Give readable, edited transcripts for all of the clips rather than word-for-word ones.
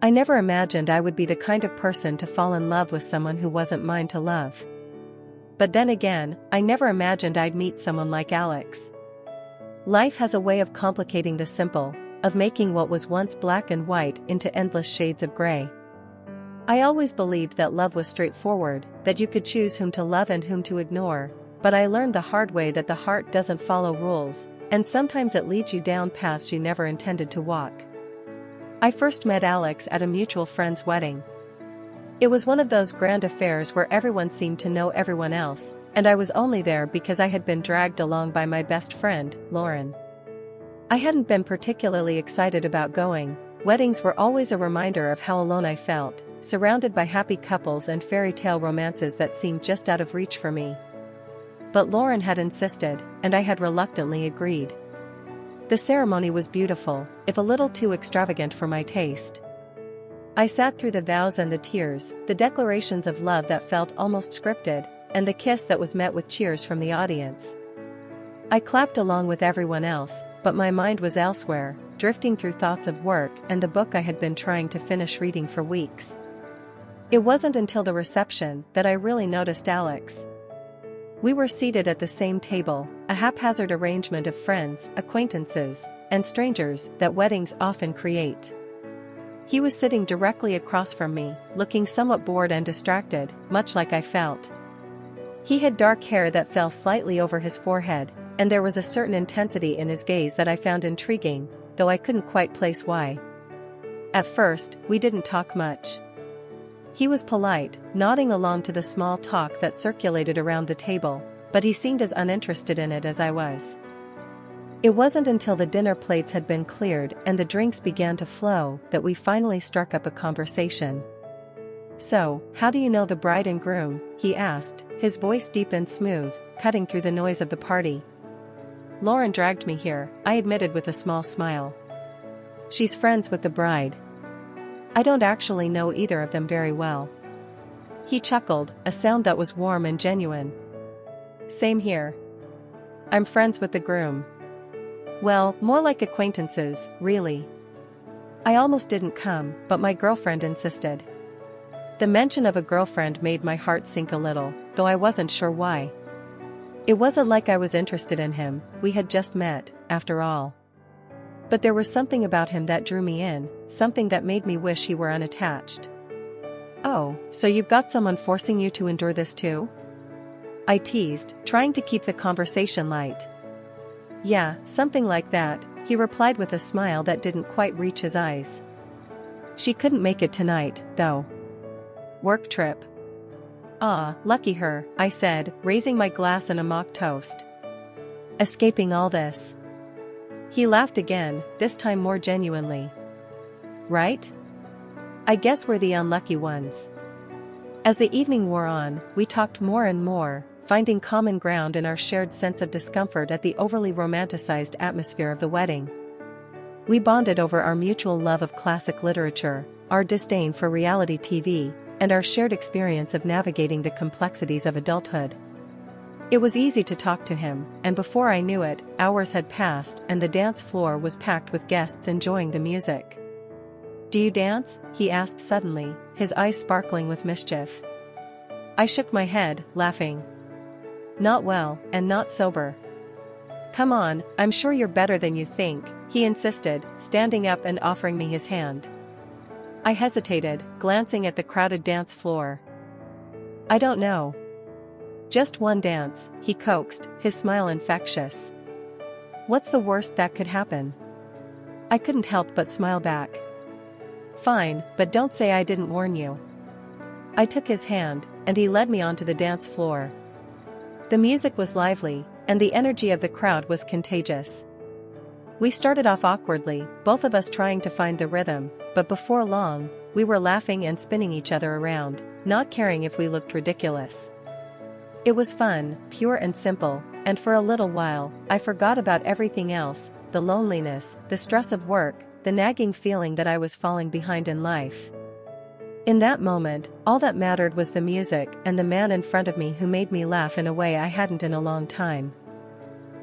I never imagined I would be the kind of person to fall in love with someone who wasn't mine to love. But then again, I never imagined I'd meet someone like Alex. Life has a way of complicating the simple, of making what was once black and white into endless shades of gray. I always believed that love was straightforward, that you could choose whom to love and whom to ignore, but I learned the hard way that the heart doesn't follow rules, and sometimes it leads you down paths you never intended to walk. I first met Alex at a mutual friend's wedding. It was one of those grand affairs where everyone seemed to know everyone else, and I was only there because I had been dragged along by my best friend, Lauren. I hadn't been particularly excited about going. Weddings were always a reminder of how alone I felt, surrounded by happy couples and fairy tale romances that seemed just out of reach for me. But Lauren had insisted, and I had reluctantly agreed. The ceremony was beautiful, if a little too extravagant for my taste. I sat through the vows and the tears, the declarations of love that felt almost scripted, and the kiss that was met with cheers from the audience. I clapped along with everyone else, but my mind was elsewhere, drifting through thoughts of work and the book I had been trying to finish reading for weeks. It wasn't until the reception that I really noticed Alex. We were seated at the same table, a haphazard arrangement of friends, acquaintances, and strangers that weddings often create. He was sitting directly across from me, looking somewhat bored and distracted, much like I felt. He had dark hair that fell slightly over his forehead, and there was a certain intensity in his gaze that I found intriguing, though I couldn't quite place why. At first, we didn't talk much. He was polite, nodding along to the small talk that circulated around the table, but he seemed as uninterested in it as I was. It wasn't until the dinner plates had been cleared and the drinks began to flow that we finally struck up a conversation. "So, how do you know the bride and groom?" he asked, his voice deep and smooth, cutting through the noise of the party. "Lauren dragged me here," I admitted with a small smile. "She's friends with the bride." "I don't actually know either of them very well." He chuckled, a sound that was warm and genuine. "Same here. I'm friends with the groom." "Well, more like acquaintances, really." I almost didn't come, but my girlfriend insisted. The mention of a girlfriend made my heart sink a little, though I wasn't sure why. It wasn't like I was interested in him, we had just met, after all. But there was something about him that drew me in, something that made me wish he were unattached. "Oh, so you've got someone forcing you to endure this too?" I teased, trying to keep the conversation light. "Yeah, something like that," he replied with a smile that didn't quite reach his eyes. "She couldn't make it tonight, though. Work trip." "Ah, lucky her," I said, raising my glass in a mock toast. "Escaping all this." He laughed again, this time more genuinely. "Right? I guess we're the unlucky ones." As the evening wore on, we talked more and more, finding common ground in our shared sense of discomfort at the overly romanticized atmosphere of the wedding. We bonded over our mutual love of classic literature, our disdain for reality TV, and our shared experience of navigating the complexities of adulthood. It was easy to talk to him, and before I knew it, hours had passed and the dance floor was packed with guests enjoying the music. "Do you dance?" he asked suddenly, his eyes sparkling with mischief. I shook my head, laughing. "Not well, and not sober." "Come on, I'm sure you're better than you think," he insisted, standing up and offering me his hand. I hesitated, glancing at the crowded dance floor. "I don't know. Just one dance," he coaxed, his smile infectious. "What's the worst that could happen?" I couldn't help but smile back. "Fine, but don't say I didn't warn you." I took his hand, and he led me onto the dance floor. The music was lively, and the energy of the crowd was contagious. We started off awkwardly, both of us trying to find the rhythm, but before long, we were laughing and spinning each other around, not caring if we looked ridiculous. It was fun, pure and simple, and for a little while, I forgot about everything else, the loneliness, the stress of work, the nagging feeling that I was falling behind in life. In that moment, all that mattered was the music and the man in front of me who made me laugh in a way I hadn't in a long time.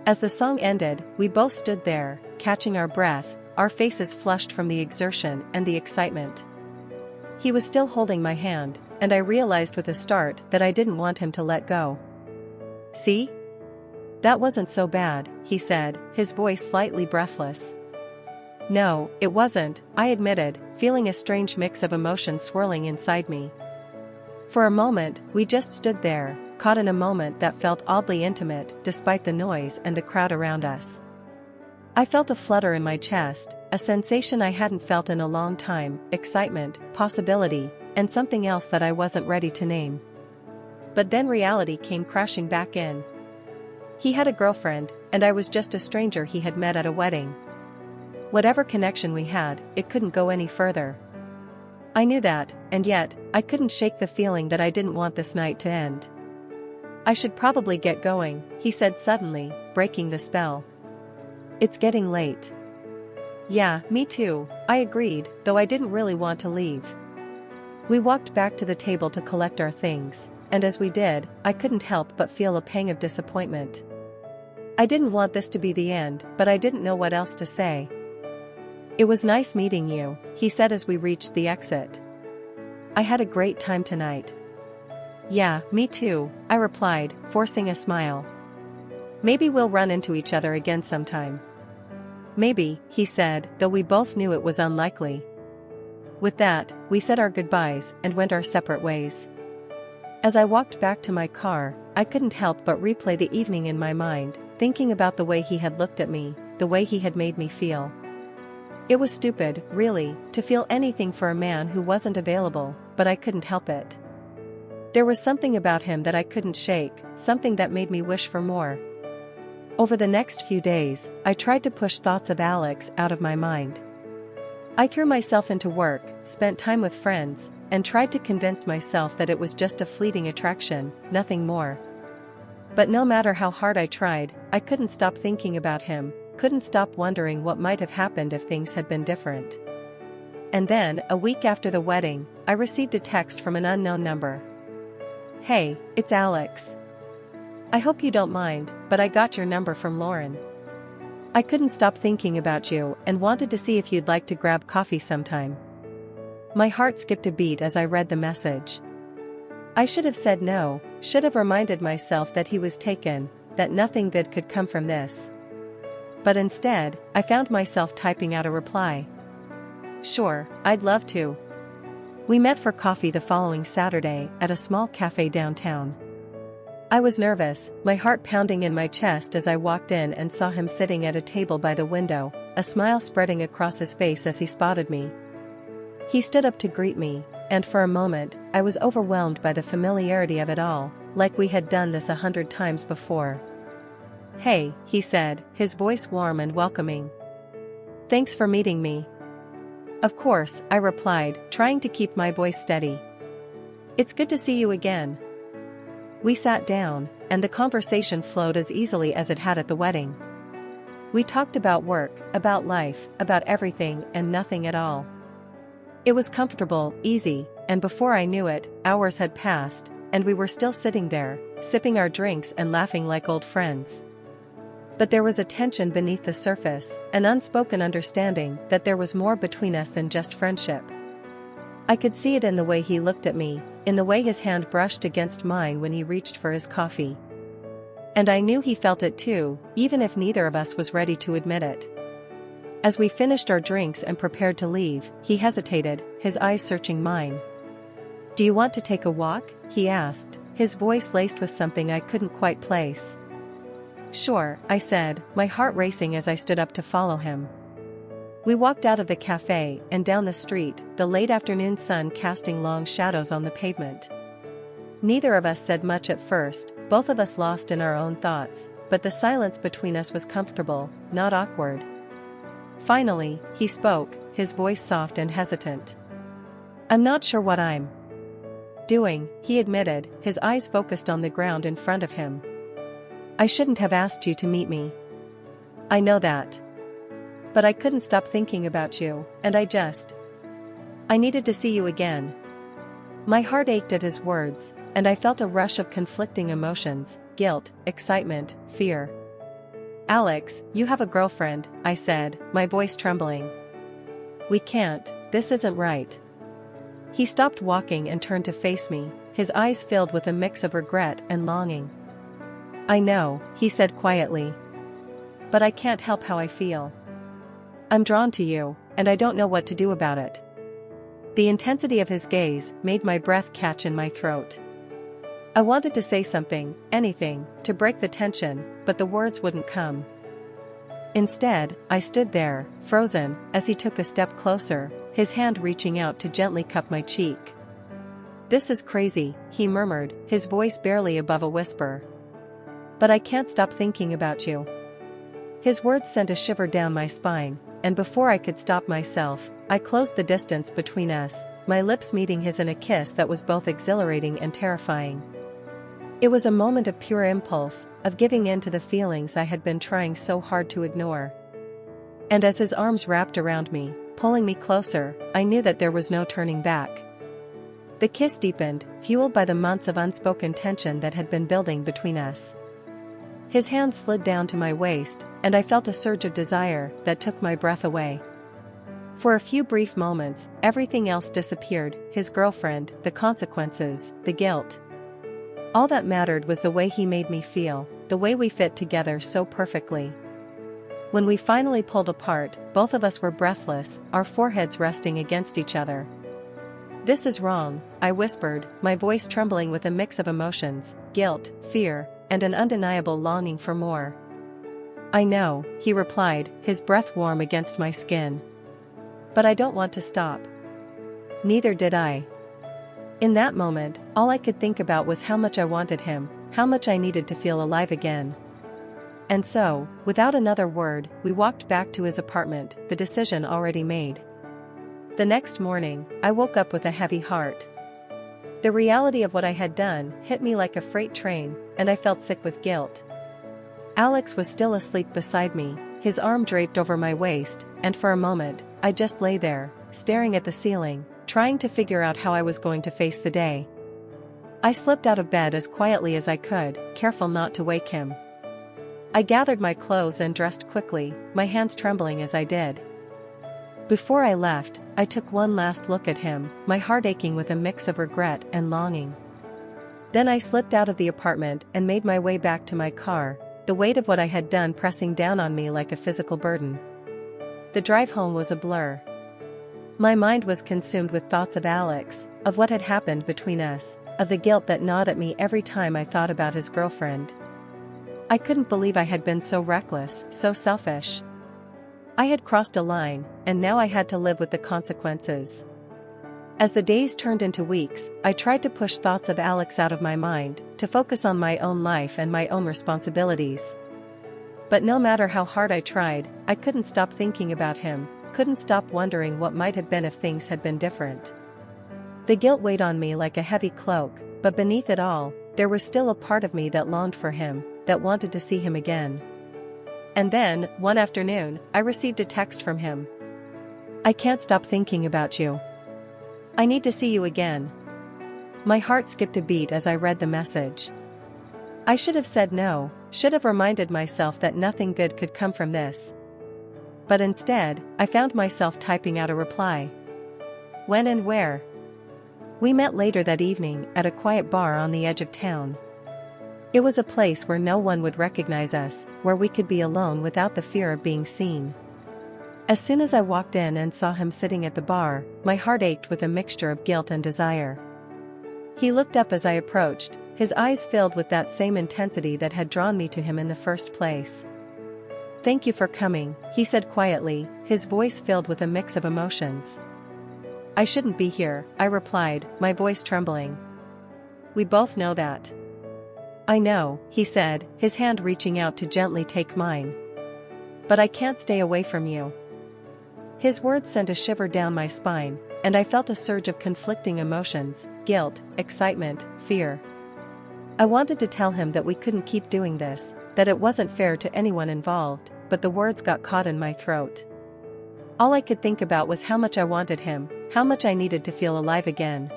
As the song ended, we both stood there, catching our breath, our faces flushed from the exertion and the excitement. He was still holding my hand, and I realized with a start that I didn't want him to let go. "See? That wasn't so bad," he said, his voice slightly breathless. "No, it wasn't," I admitted, feeling a strange mix of emotions swirling inside me. For a moment, we just stood there, caught in a moment that felt oddly intimate despite the noise and the crowd around us. I felt a flutter in my chest, a sensation I hadn't felt in a long time, excitement, possibility, and something else that I wasn't ready to name. But then reality came crashing back in. He had a girlfriend, and I was just a stranger he had met at a wedding. Whatever connection we had, it couldn't go any further. I knew that, and yet, I couldn't shake the feeling that I didn't want this night to end. "I should probably get going," he said suddenly, breaking the spell. "It's getting late." "Yeah, me too," I agreed, though I didn't really want to leave. We walked back to the table to collect our things, and as we did, I couldn't help but feel a pang of disappointment. I didn't want this to be the end, but I didn't know what else to say. "It was nice meeting you," he said as we reached the exit. "I had a great time tonight." "Yeah, me too," I replied, forcing a smile. "Maybe we'll run into each other again sometime." "Maybe," he said, though we both knew it was unlikely. With that, we said our goodbyes and went our separate ways. As I walked back to my car, I couldn't help but replay the evening in my mind, thinking about the way he had looked at me, the way he had made me feel. It was stupid, really, to feel anything for a man who wasn't available, but I couldn't help it. There was something about him that I couldn't shake, something that made me wish for more. Over the next few days, I tried to push thoughts of Alex out of my mind. I threw myself into work, spent time with friends, and tried to convince myself that it was just a fleeting attraction, nothing more. But no matter how hard I tried, I couldn't stop thinking about him, couldn't stop wondering what might have happened if things had been different. And then, a week after the wedding, I received a text from an unknown number. "Hey, it's Alex. I hope you don't mind, but I got your number from Lauren. I couldn't stop thinking about you and wanted to see if you'd like to grab coffee sometime." My heart skipped a beat as I read the message. I should have said no, should have reminded myself that he was taken, that nothing good could come from this. But instead, I found myself typing out a reply. "Sure, I'd love to." We met for coffee the following Saturday at a small cafe downtown. I was nervous, my heart pounding in my chest as I walked in and saw him sitting at a table by the window, a smile spreading across his face as he spotted me. He stood up to greet me, and for a moment, I was overwhelmed by the familiarity of it all, like we had done this 100 times before. "Hey," he said, his voice warm and welcoming. "Thanks for meeting me." "Of course," I replied, trying to keep my voice steady. "It's good to see you again." We sat down, and the conversation flowed as easily as it had at the wedding. We talked about work, about life, about everything and nothing at all. It was comfortable, easy, and before I knew it, hours had passed, and we were still sitting there, sipping our drinks and laughing like old friends. But there was a tension beneath the surface, an unspoken understanding that there was more between us than just friendship. I could see it in the way he looked at me, in the way his hand brushed against mine when he reached for his coffee. And I knew he felt it too, even if neither of us was ready to admit it. As we finished our drinks and prepared to leave, he hesitated, his eyes searching mine. "Do you want to take a walk?" he asked, his voice laced with something I couldn't quite place. "Sure," I said, my heart racing as I stood up to follow him. We walked out of the cafe and down the street, the late afternoon sun casting long shadows on the pavement. Neither of us said much at first, both of us lost in our own thoughts, but the silence between us was comfortable, not awkward. Finally, he spoke, his voice soft and hesitant. "I'm not sure what I'm doing," he admitted, his eyes focused on the ground in front of him. "I shouldn't have asked you to meet me. I know that. But I couldn't stop thinking about you, and I needed to see you again." My heart ached at his words, and I felt a rush of conflicting emotions, guilt, excitement, fear. "Alex, you have a girlfriend," I said, my voice trembling. "We can't, this isn't right." He stopped walking and turned to face me, his eyes filled with a mix of regret and longing. "I know," he said quietly. "But I can't help how I feel. I'm drawn to you, and I don't know what to do about it." The intensity of his gaze made my breath catch in my throat. I wanted to say something, anything, to break the tension, but the words wouldn't come. Instead, I stood there, frozen, as he took a step closer, his hand reaching out to gently cup my cheek. "This is crazy," he murmured, his voice barely above a whisper. "But I can't stop thinking about you." His words sent a shiver down my spine, and before I could stop myself, I closed the distance between us, my lips meeting his in a kiss that was both exhilarating and terrifying. It was a moment of pure impulse, of giving in to the feelings I had been trying so hard to ignore. And as his arms wrapped around me, pulling me closer, I knew that there was no turning back. The kiss deepened, fueled by the months of unspoken tension that had been building between us. His hand slid down to my waist, and I felt a surge of desire that took my breath away. For a few brief moments, everything else disappeared, his girlfriend, the consequences, the guilt. All that mattered was the way he made me feel, the way we fit together so perfectly. When we finally pulled apart, both of us were breathless, our foreheads resting against each other. "This is wrong," I whispered, my voice trembling with a mix of emotions, guilt, fear, and an undeniable longing for more. "I know," he replied, his breath warm against my skin. "But I don't want to stop." Neither did I. In that moment, all I could think about was how much I wanted him, how much I needed to feel alive again. And so, without another word, we walked back to his apartment, the decision already made. The next morning, I woke up with a heavy heart. The reality of what I had done hit me like a freight train, and I felt sick with guilt. Alex was still asleep beside me, his arm draped over my waist, and for a moment, I just lay there, staring at the ceiling, trying to figure out how I was going to face the day. I slipped out of bed as quietly as I could, careful not to wake him. I gathered my clothes and dressed quickly, my hands trembling as I did. Before I left, I took one last look at him, my heart aching with a mix of regret and longing. Then I slipped out of the apartment and made my way back to my car, the weight of what I had done pressing down on me like a physical burden. The drive home was a blur. My mind was consumed with thoughts of Alex, of what had happened between us, of the guilt that gnawed at me every time I thought about his girlfriend. I couldn't believe I had been so reckless, so selfish. I had crossed a line, and now I had to live with the consequences. As the days turned into weeks, I tried to push thoughts of Alex out of my mind, to focus on my own life and my own responsibilities. But no matter how hard I tried, I couldn't stop thinking about him, couldn't stop wondering what might have been if things had been different. The guilt weighed on me like a heavy cloak, but beneath it all, there was still a part of me that longed for him, that wanted to see him again. And then, one afternoon, I received a text from him. "I can't stop thinking about you. I need to see you again." My heart skipped a beat as I read the message. I should have said no, should have reminded myself that nothing good could come from this. But instead, I found myself typing out a reply. "When and where?" We met later that evening at a quiet bar on the edge of town. It was a place where no one would recognize us, where we could be alone without the fear of being seen. As soon as I walked in and saw him sitting at the bar, my heart ached with a mixture of guilt and desire. He looked up as I approached, his eyes filled with that same intensity that had drawn me to him in the first place. "Thank you for coming," he said quietly, his voice filled with a mix of emotions. "I shouldn't be here," I replied, my voice trembling. "We both know that." "I know," he said, his hand reaching out to gently take mine. "But I can't stay away from you." His words sent a shiver down my spine, and I felt a surge of conflicting emotions, guilt, excitement, fear. I wanted to tell him that we couldn't keep doing this, that it wasn't fair to anyone involved, but the words got caught in my throat. All I could think about was how much I wanted him, how much I needed to feel alive again.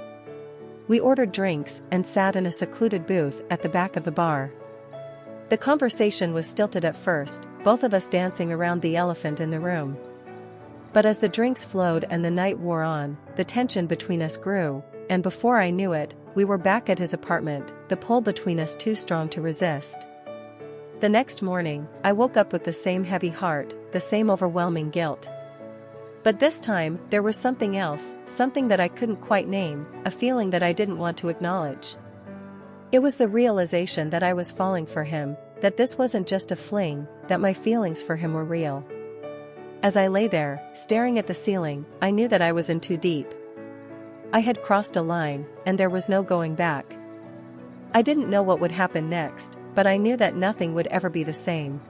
We ordered drinks and sat in a secluded booth at the back of the bar. The conversation was stilted at first, both of us dancing around the elephant in the room. But as the drinks flowed and the night wore on, the tension between us grew, and before I knew it, we were back at his apartment, the pull between us too strong to resist. The next morning, I woke up with the same heavy heart, the same overwhelming guilt. But this time, there was something else, something that I couldn't quite name, a feeling that I didn't want to acknowledge. It was the realization that I was falling for him, that this wasn't just a fling, that my feelings for him were real. As I lay there, staring at the ceiling, I knew that I was in too deep. I had crossed a line, and there was no going back. I didn't know what would happen next, but I knew that nothing would ever be the same.